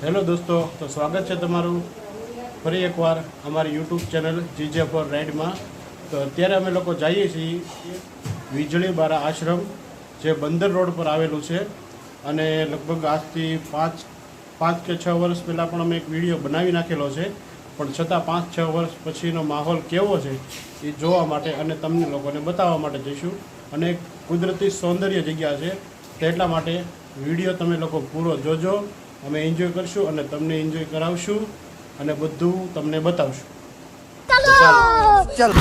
Hello દોસ્તો, તો સ્વાગત છે તમારું ફરી એકવાર અમારી યુટ્યુબ ચેનલ જીજે ફોર રાઇડમાં। તો અત્યારે અમે લોકો જઈએ છીએ વીજળી બારા આશ્રમ, જે બંદર રોડ પર આવેલું છે। અને લગભગ આજથી પાંચ કે 6 વર્ષ પહેલાં પણ અમે એક વિડીયો બનાવી નાખેલો છે, પણ છતાં 5-6 વર્ષ પછીનો માહોલ કેવો છે એ જોવા માટે અને તમને લોકોને બતાવવા માટે જઈશું। અને એક કુદરતી સૌંદર્ય જગ્યા છે, તેટલા માટે વિડીયો તમે લોકો પૂરો જોજો। અમે એન્જોય કરશું અને તમને એન્જોય કરાવશું અને બધું તમને બતાવશું। ચાલો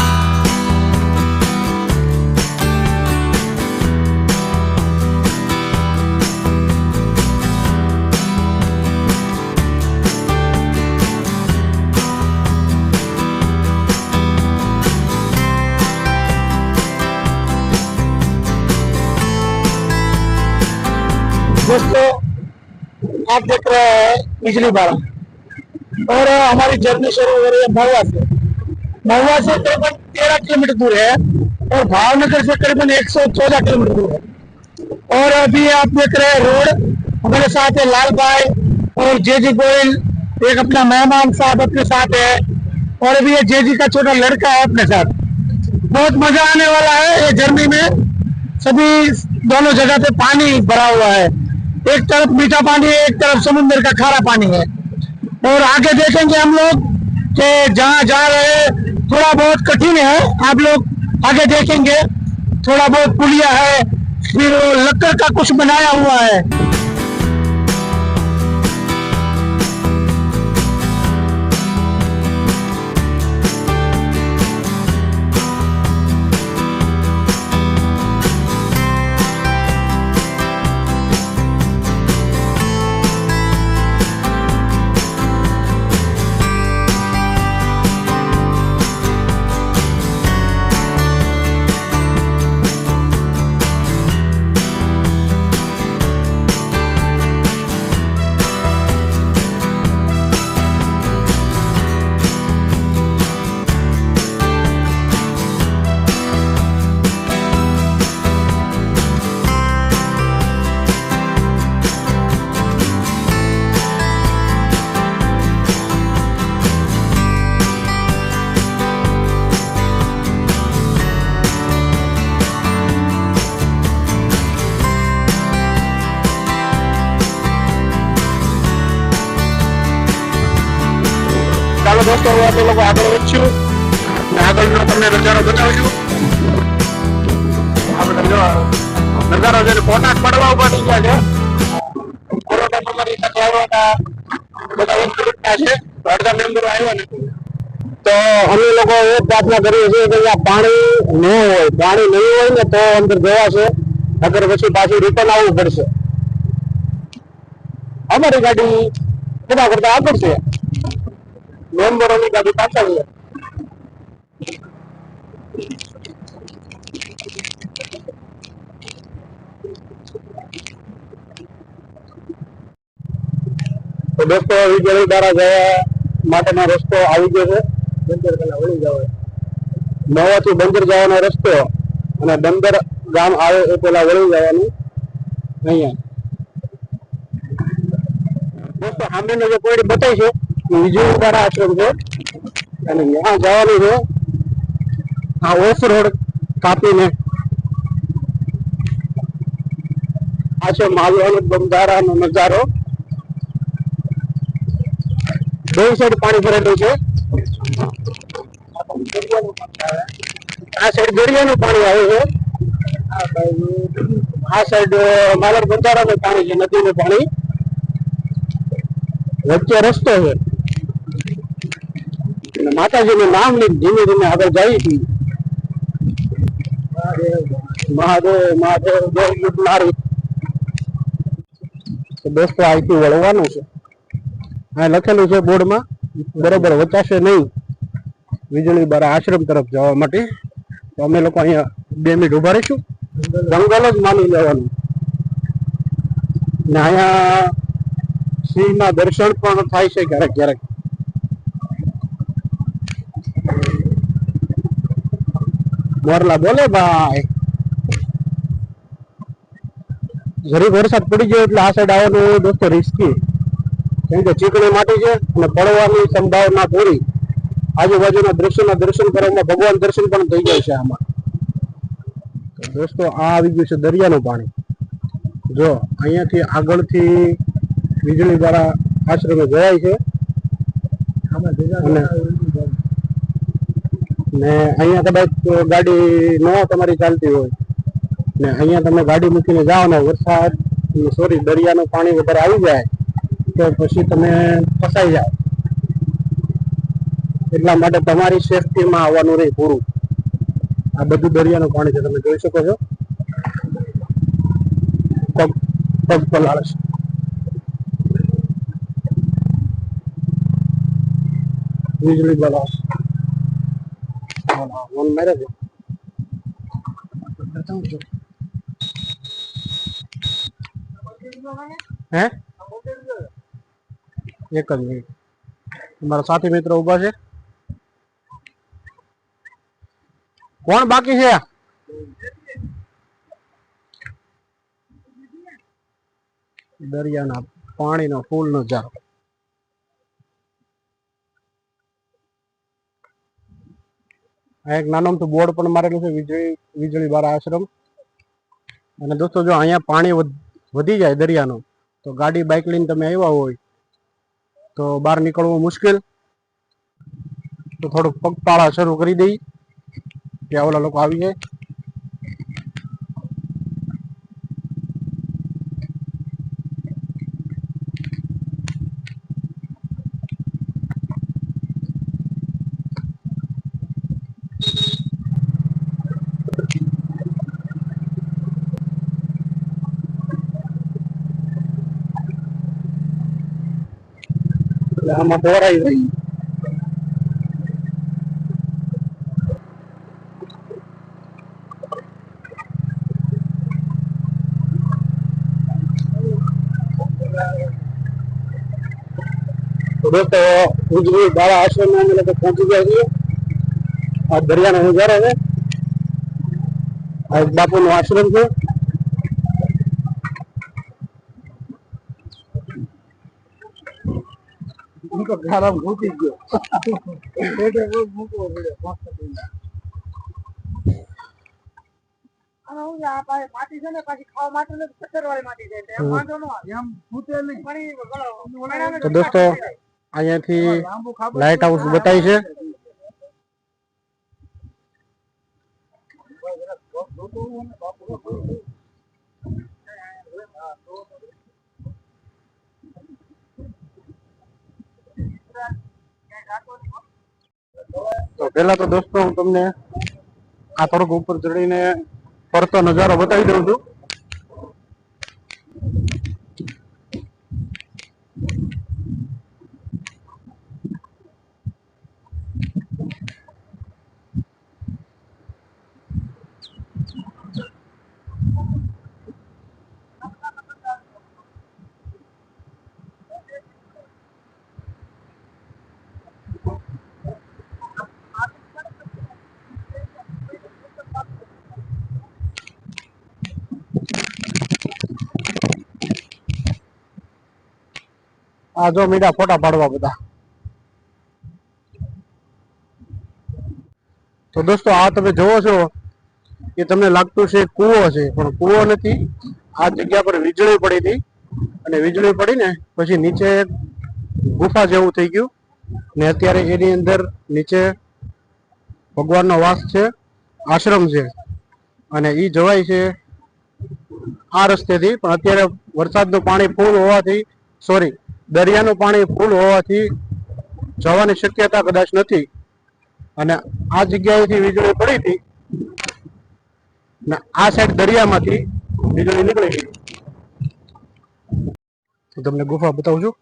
दोस्तों, आप देख रहे हैं बिजली बारा और हमारी जर्नी शुरू हो रही है महुआ से। महुआ से करीबन 13 किलोमीटर दूर है और भावनगर से करीबन 114 किलोमीटर दूर है। और अभी आप देख रहे हैं रोड, हमारे साथ है लाल भाई और जेजी गोयल, एक अपना मेहमान साहब अपने साथ है, और अभी ये जेजी का छोटा लड़का है अपने साथ। बहुत मजा आने वाला है ये जर्नी में। सभी दोनों जगह पे पानी भरा हुआ है, एक तरफ मीठा पानी है, एक तरफ समुद्र का खारा पानी है। और आगे देखेंगे हम लोग कि जहाँ जा रहे हैं थोड़ा बहुत कठिन है, आप लोग आगे देखेंगे। थोड़ा बहुत पुलिया है, फिर लकड़ का कुछ बनाया हुआ है। ચાલો દોસ્તો, આપણે લોકો આગળ વધશું અને આગળનો તમને નજારો બતાવશું। આપણે જો નજારો જોઈને ફોટા પડવા ઉભા થઈ ગયા છે। કોરોના તમારી સાથે આવ્યા બધા વસ્તુ છે, અડધા મેમ્બરો આવ્યા નથી, તો અમે લોકો એ પ્રાર્થના કરીએ છીએ કે અહીંયા પાણી ન હોય, પાણી નહીં હોય ને તો અંદર જવાશે, અગર પછી પાછું રિટર્ન આવવું પડશે। અમારી ગાડી બધા કરતા આગળ છે, મેમ્બરોની ગાડી પાછળ છે। તો દોસ્તો, વીજળી બારા જવા માટેનો રસ્તો આવી ગયો છે। બંદર પેલા વળી જવાય, મહુવાથી બંદર જવાનો રસ્તો, અને બંદર ગામ આવે એ પેલા વળી જવાનું અહીંયા। દોસ્તો, સામેનો જે કોઈ બતાવી છે વીજળી બારા આશ્રમ છે, અને ત્યાં જવાનું છે આ ઓફ રોડ કાપીને। આ છે માલવાનો બંધારાનો નજારો, બે સાઈડ પાણી ભરેલું છે। આ સાઈડ દરિયાનું પાણી આવે છે, આ સાઈડ માલર બંધારાનું પાણી છે, નદીનું પાણી, વચ્ચે રસ્તો છે। માતાજીનું નામ લઈને ધીમે ધીમે આગળ જાય છે। મહાદેવ મહાદેવ જય ગિરનારી। દોસ્તો, અહીંથી વળવાનું છે, આ લખેલું છે બોર્ડમાં, બરોબર વચાશે નહીં વીજળી બારા આશ્રમ તરફ જવા માટે। તો અમે લોકો અહીંયા 2 મિનિટ ઉભા રહીશું, જંગલ જ માની લેવાનું, ને અહીંયા સિંહના દર્શન પણ થાય છે ક્યારેક ક્યારેક। મોરલા બોલે ભાઈ। જરીક વરસાદ પડી ગયો એટલે આ સાઈડ આવવાનું દોસ્તો રિસ્કી, કેમ કે ચીકણી માટી છે અને પડવાની સંભાવના થોડી. આજુબાજુના દ્રશ્યોના દર્શન કરવામાં ભગવાન દર્શન પણ થઈ જાય છે આમાં. તો દોસ્તો આ આવી ગયું છે દરિયાનું પાણી. જો અહીંયાથી આગળથી વીજળી દ્વારા આશ્રમે જવાય છે ને અહીંયા કદાચ ગાડી ન તમારી ચાલતી હોય ને અહીંયા તમે ગાડી મૂકીને જાઓ ને વરસાદ સોરી દરિયાનું પાણી વધારે આવી જાય તો પછી તમે ફસાઈ જાઓ. એટલા માટે તમારી સેફટીમાં આવવાનું રહે પૂરું. આ બધું દરિયાનું પાણી છે, તમે જોઈ શકો છો. પગ પલાળે છે. વીજળી વાળા ફોન મારે છે. હે એક જ મિનિટ, મારા સાથી મિત્રો ઉભા છે. કોણ બાકી છે? દરિયાના પાણીનો ફૂલ નજારો. આ એક નાનું તો બોર્ડ પણ મારેલું છે વીજળી બારા આશ્રમ. અને દોસ્તો જો અહીંયા પાણી વધી જાય દરિયાનું તો ગાડી બાઇક લઈને તમે આવ્યા હોય તો બહાર નીકળવું મુશ્કેલ. તો થોડુંક પગપાળા શરૂ કરી દઈ ત્યાં ઓલા લોકો આવી જાય. આમાં પોરાઈ ગઈ. તો દોસ્તો વીજળી બારા આશ્રમ અમે લોકો પહોંચી ગયા છીએ. આ દરિયાનો નજારો છે. આ બાપુનો આશ્રમ છે. ગરમ ઘૂટી ગયો. મૂકવો પડ્યો. માટી છે ને પાછી ખાવા માટે પથ્થરવાળી માટી છે એમ વાંધો ન આવે. એમ ફૂટે નહીં. તો દોસ્તો અહીંયાથી લાઇટ હાઉસ બતાવી છે. તો પેલા તો દોસ્તો હું તમને આ થોડુંક ઉપર ચડીને ફરતો નજારો બતાવી દઉં છું. આ જો મીડા ફોટા પાડવા બધા. તો દોસ્તો આ તમે જોવો છો એ તમને લાગતું છે કૂવો છે, પણ કૂવો નથી. આ જગ્યા પર વીજળી પડી હતી અને વીજળી પડીને પછી નીચે ગુફા જેવું થઈ ગયું ને અત્યારે એની અંદર નીચે ભગવાનનો વાસ છે, આશ્રમ છે અને ઈ જવાય છે આ રસ્તેથી. પણ અત્યારે વરસાદનું પાણી ફૂલ હોવાથી દરિયાનું પાણી ફૂલ હોવાથી જવાની શક્યતા કદાચ નથી. અને આ જગ્યાએથી વીજળી પડી હતી ને આ સાઈડ દરિયામાંથી વીજળી નીકળી ગઈ. તો તમને ગુફા બતાવું છું.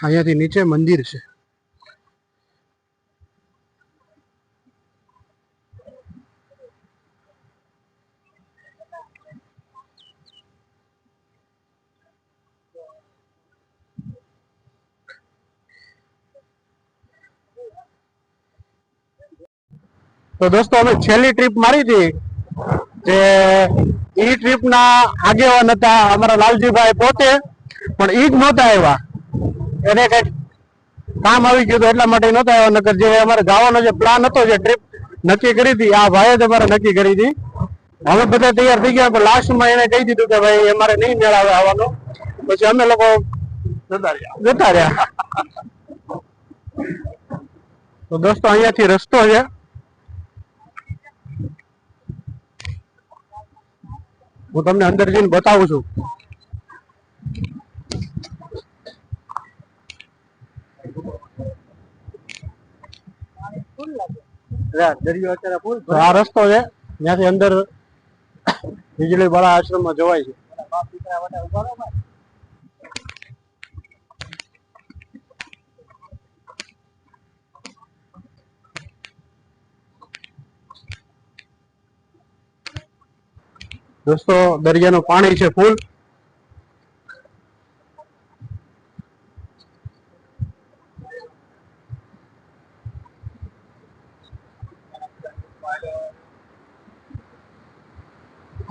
અહીંયાથી નીચે મંદિર છે. તો દોસ્તો અમે છેલ્લી ટ્રીપ મારી હતી જે ઈ ટ્રીપ ના આગેવાન હતા અમારા લાલજીભાઈ પોતે, પણ ઈ જ નહોતા આવ્યા. એને કઈક કામ આવી ગયું એટલા માટે નહોતા આવ્યા. નકર જે અમારે જવાનો જે પ્લાન હતો, જે ટ્રીપ નક્કી કરી હતી, આ ભાઈએ જ અમારે નક્કી કરી હતી. અમે બધા તૈયાર થઈ ગયા, પણ લાસ્ટમાં એને કહી દીધું કે ભાઈ અમારે નહીં મેળ આવે આવવાનો. પછી અમે લોકો જતા રહ્યા. તો દોસ્તો અહીંયાથી રસ્તો છે. હું તમને અંદર જઈને બતાવું છું. આ રસ્તો છે, ત્યાંથી અંદર વીજળી વાળા આશ્રમમાં જવાય છે. દોસ્તો દરિયાનું પાણી છે ફૂલ.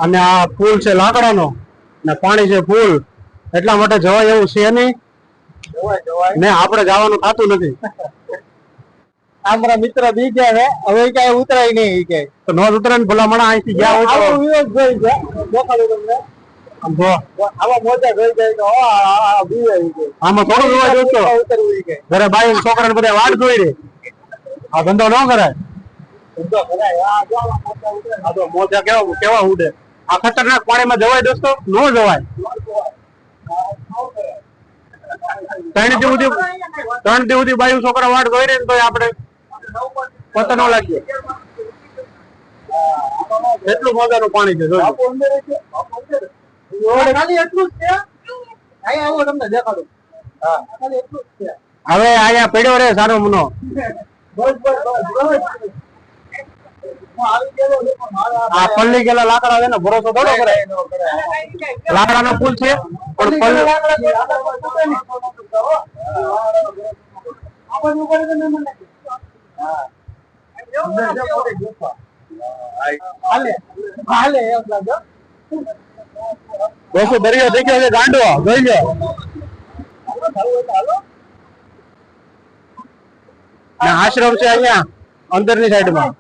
અને આ પુલ છે લાકડાનો ને પાણી છે ફૂલ, એટલા માટે જવાય એવું છે નહીં ને આપણે જવાનું થતું નથી. અમારા મિત્ર બી ગયા છે, હવે ક્યાંય ઉતરાય નહીં કે તો નો ઉતરે ને ભલા મણા અહીંથી ગયા હોય તો જોઈ છે. દેખાડું તમને આમાં મોજા જોઈ જાય તો આમાં થોડું જોવા જોતો ઉતરવું કે ઘરે બાઈ છોકરાને બધા વાટ જોઈ રે. આ ધંધો ન કરાય. ધંધો કરાય. આ જો મોજા કેવા ઉડે. આ ખતરનાક પાણીમાં જવાય દોસ્તો? નો જવાય. 3 દી સુધી બાયું છોકરા વાટ જોઈ રે ને તો આપણે પતા ન લાગીએ. એટલું મજાનું પાણી છે. હવે અહીંયા પડ્યો રે સારો મનો. આ પલ્લી ગયેલા લાકડા છે ને ભરોસો થોડો કરે. લાકડાનો પુલ છે પણ દોસ્તો દરિયો દેખ્યો છે ગાંડો જોઈ લો. આશ્રમ છે અહીંયા અંદરની સાઈડમાં.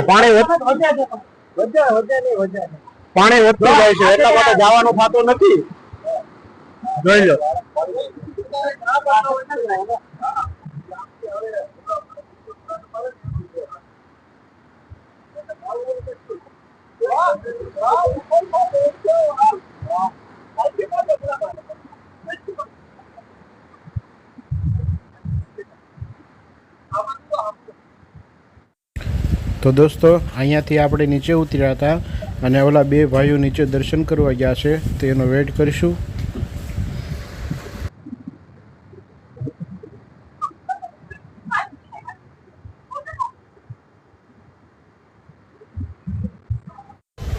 પાણી વધતું જાય છે એટલા માટે જવાનું થતું નથી. જોઈ લો. તો દોસ્તો અહીંયાથી આપણે નીચે ઉતર્યા હતા અને ઓલા 2 ભાઈઓ નીચે દર્શન કરવા ગયા છે, તો એનો વેઇટ કરીશું.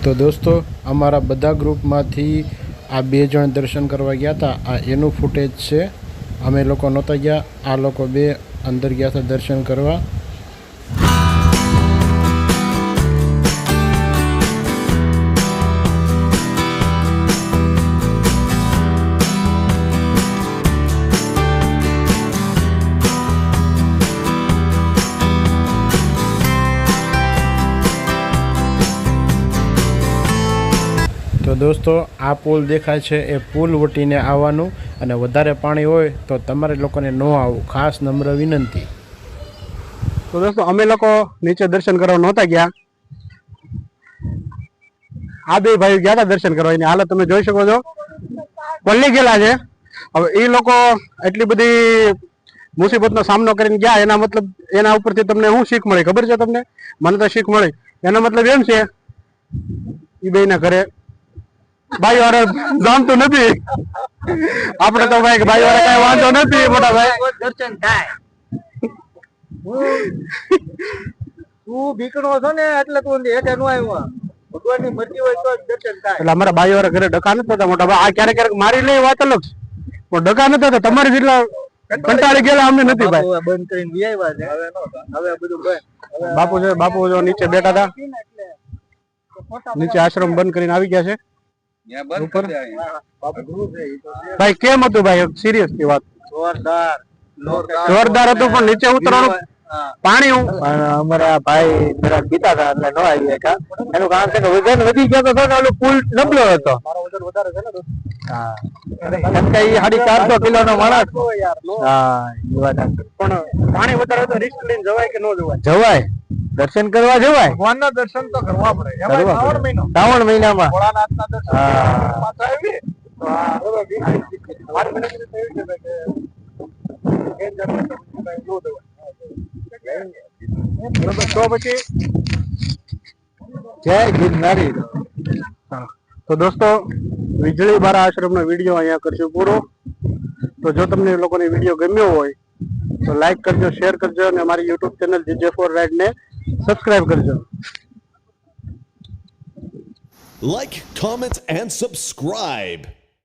તો દોસ્તો અમારા બધા ગ્રુપમાંથી આ 2 જણ દર્શન કરવા ગયા હતા. આ એનું ફૂટેજ છે. અમે લોકો નહોતા ગયા, આ લોકો 2 અંદર ગયા હતા દર્શન કરવા. તો દોસ્તો આ પુલ દેખાય છે એ પુલ વટીને આવવાનું, અને વધારે પાણી હોય તો તમારે લોકોને ન આવવું, ખાસ નમ્ર વિનંતી. તો દોસ્તો અમે લોકો નીચે દર્શન કરવા નહોતા ગયા. આ 2 ભાઈ ગયા હતા દર્શન કરવા. એની હાલત તમે જોઈ શકો છો, પલ્લી ગયેલા છે. હવે એ લોકો એટલી બધી મુસીબતનો સામનો કરીને ગયા, એના મતલબ એના ઉપરથી તમને શું શીખ મળી ખબર છે તમને? મને તો શીખ મળી. એનો મતલબ એમ છે એ 2 ના ઘરે ભાઈ વાળા જાણતું નથી. આપણે તો ભાઈ ભાઈ વાળા કઈ વાંધો નથી. મોટા ભાઈ દર્શન થાય. તું બીકણો છો ને એટલે તું હેઠે નો આવ્યો. ભગવાનની મરજી હોય તો દર્શન થાય. એટલે અમારા ભાઈ વાળા ઘરે ડકા નથી થતા મોટા ભાઈ. આ ક્યારેક ક્યારેક મારી લે વાત અલગ છે, પણ ડકા નથી થતા. તમારી જેટલા કંટાળી ગયેલા અમને નથી ભાઈ. બંધ કરીને આવ્યા છે. હવે બધું બંધ. બાપુ જો નીચે બેઠા હતા. નીચે આશ્રમ બંધ કરીને આવી ગયા છે यहाँ बंद ऊपर? कर दिया है। ભાઈ કેમ હતું ભાઈ સિરિયસ ની વાત જોરદાર હતું પણ નીચે ઉતરવાનું પાણી અમારા ભાઈ જરા પીતા હતા એટલે ન આવી શકા એનું કારણ છે કે વજન વધી ગયો તો ઓલો પુલ નબળો હતો હા કેમ કે ઈ 450 કિલો નો માણસ હા એ વાત પણ પાણી વધારે તો રિસ્ક લઈને જવાય કે ન જવાય જવાય દર્શન કરવા જવાય ભગવાનના દર્શન તો કરવા પડે શ્રાવણ મહિનામાં ભોળાનાથના દર્શન હા. પાછા આવીએ તો આ બરોબર તો પછી જય ગિરનારી તો દોસ્તો વીજળી બારા આશ્રમનો વિડીયો અહીંયા કરશું પૂરો તો જો તમને એ લોકોનો વિડીયો ગમ્યો હોય તો લાઈક કરજો શેર કરજો અને અમારી યુટ્યુબ ચેનલ GJ4 રાઇડ ને સબસ્ક્રાઇબ કરજો Like, comment, and subscribe.